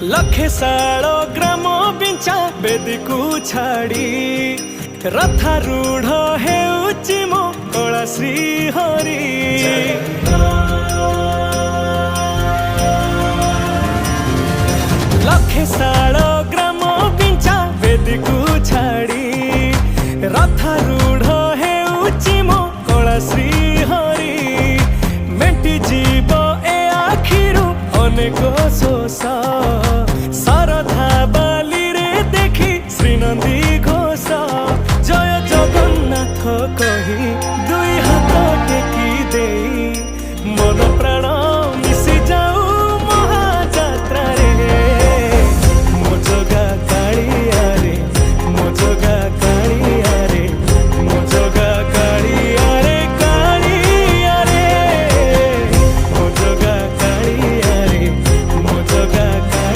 लखे साल ग्राम बिंचा बेदी को छाड़ी रथारूढ़ हेउची मो कला श्री हरि। लखे साल